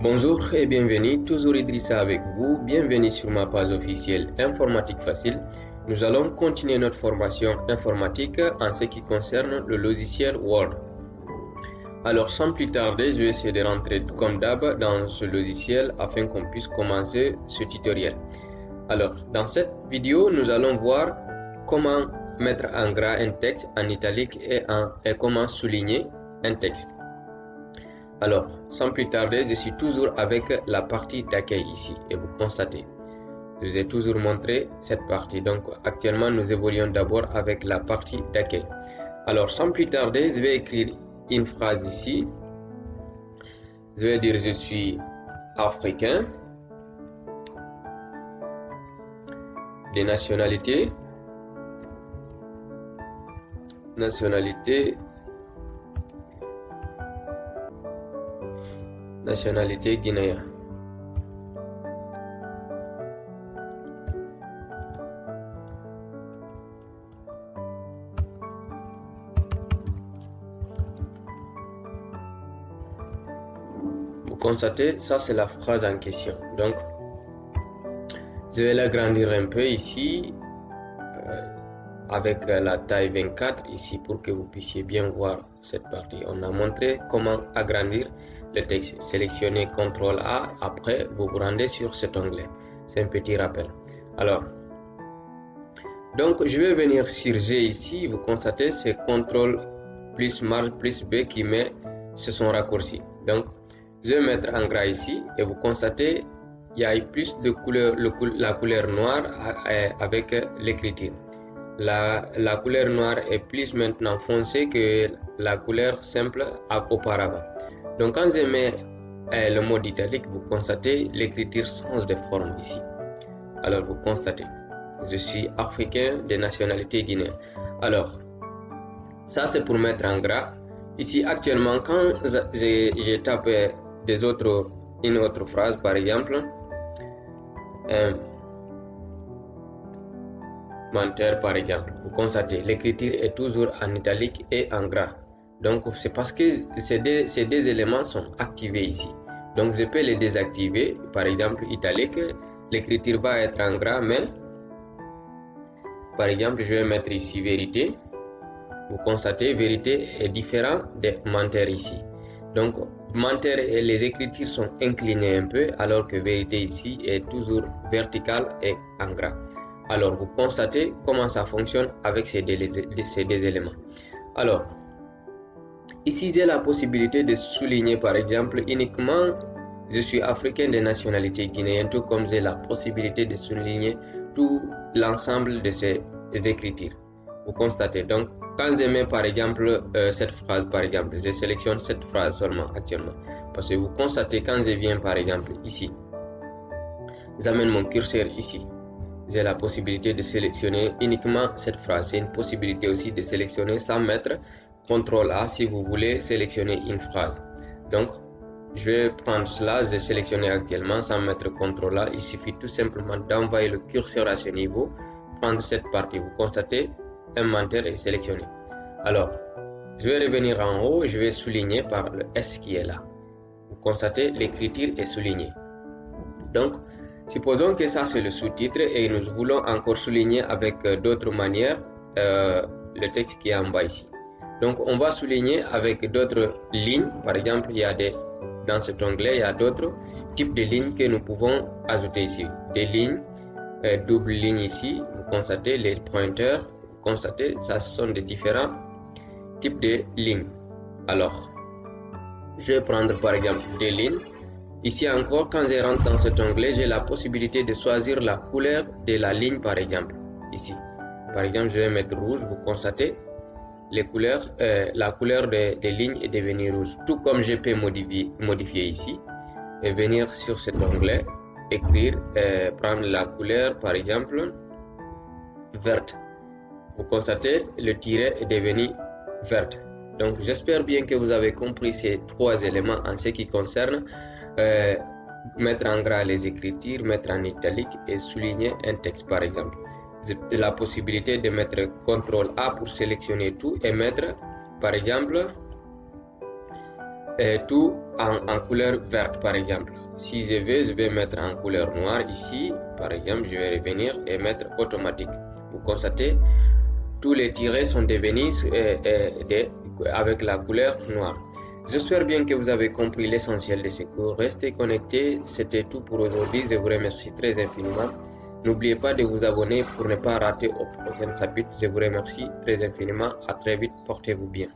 Bonjour et bienvenue, toujours Idrissa avec vous. Bienvenue sur ma page officielle Informatique Facile. Nous allons continuer notre formation informatique en ce qui concerne le logiciel Word. Alors sans plus tarder, je vais essayer de rentrer comme d'hab dans ce logiciel afin qu'on puisse commencer ce tutoriel. Alors dans cette vidéo, nous allons voir comment mettre en gras un texte en italique et comment souligner un texte. Alors, sans plus tarder, je suis toujours avec la partie d'accueil ici et vous constatez, je vous ai toujours montré cette partie. Donc, actuellement, nous évoluons d'abord avec la partie d'accueil. Alors, sans plus tarder, je vais écrire une phrase ici. Je vais dire je suis africain, de nationalité guinéenne. Vous constatez, ça c'est la phrase en question. Donc, je vais l'agrandir un peu ici avec la taille 24 ici pour que vous puissiez bien voir cette partie. On a montré comment agrandir le texte. Sélectionnez CTRL A, après vous vous rendez sur cet onglet. C'est un petit rappel. Alors, donc je vais venir sur G ici. Vous constatez, c'est CTRL plus marge plus B qui met son raccourci. Donc, je vais mettre en gras ici et vous constatez, il y a plus de couleur, la couleur noire avec l'écriture. La couleur noire est plus maintenant foncée que la couleur simple auparavant. Donc quand je mets le mode italique, vous constatez l'écriture change de forme ici. Alors vous constatez, je suis africain de nationalité guinéenne. Alors, ça c'est pour mettre en gras. Ici actuellement, quand j'ai tapé une autre phrase, par exemple, menteur par exemple, vous constatez l'écriture est toujours en italique et en gras. Donc c'est parce que ces deux éléments sont activés ici. Donc je peux les désactiver. Par exemple italique, l'écriture va être en gras, mais par exemple je vais mettre ici vérité. Vous constatez vérité est différent de menteur ici. Donc menteur et les écritures sont inclinées un peu, alors que vérité ici est toujours verticale et en gras. Alors vous constatez comment ça fonctionne avec ces deux éléments. Alors ici j'ai la possibilité de souligner par exemple uniquement je suis africain de nationalité guinéenne, tout comme j'ai la possibilité de souligner tout l'ensemble de ces écritures. Vous constatez donc quand je mets par exemple cette phrase, par exemple je sélectionne cette phrase seulement actuellement, parce que vous constatez quand je viens par exemple ici, j'amène mon curseur ici, j'ai la possibilité de sélectionner uniquement cette phrase. C'est une possibilité aussi de sélectionner sans mettre CTRL A si vous voulez sélectionner une phrase. Donc je vais prendre cela, j'ai sélectionné actuellement sans mettre CTRL A. Il suffit tout simplement d'envoyer le curseur à ce niveau, prendre cette partie. Vous constatez, un menteur est sélectionné. Alors je vais revenir en haut, je vais souligner par le S qui est là. Vous constatez, l'écriture est soulignée. Donc supposons que ça c'est le sous-titre et nous voulons encore souligner avec d'autres manières le texte qui est en bas ici. Donc on va souligner avec d'autres lignes. Par exemple, dans cet onglet, il y a d'autres types de lignes que nous pouvons ajouter ici. Des lignes, double ligne ici, vous constatez les pointeurs, vous constatez, ça sont des différents types de lignes. Alors, je vais prendre par exemple des lignes. Ici encore, quand je rentre dans cet onglet, j'ai la possibilité de choisir la couleur de la ligne par exemple. Ici, par exemple, je vais mettre rouge. Vous constatez, les couleurs, la couleur des lignes est devenue rouge. Tout comme je peux modifier ici et venir sur cet onglet, écrire, prendre la couleur par exemple verte. Vous constatez, le tiret est devenu vert. Donc j'espère bien que vous avez compris ces trois éléments en ce qui concerne mettre en gras les écritures, mettre en italique et souligner un texte par exemple. La possibilité de mettre CTRL A pour sélectionner tout et mettre par exemple tout en couleur verte par exemple. Si je vais mettre en couleur noire ici, par exemple, je vais revenir et mettre automatique. Vous constatez, tous les tirets sont devenus avec la couleur noire. J'espère bien que vous avez compris l'essentiel de ce cours. Restez connectés, c'était tout pour aujourd'hui. Je vous remercie très infiniment. N'oubliez pas de vous abonner pour ne pas rater au prochain chapitre. Je vous remercie très infiniment. À très vite. Portez-vous bien.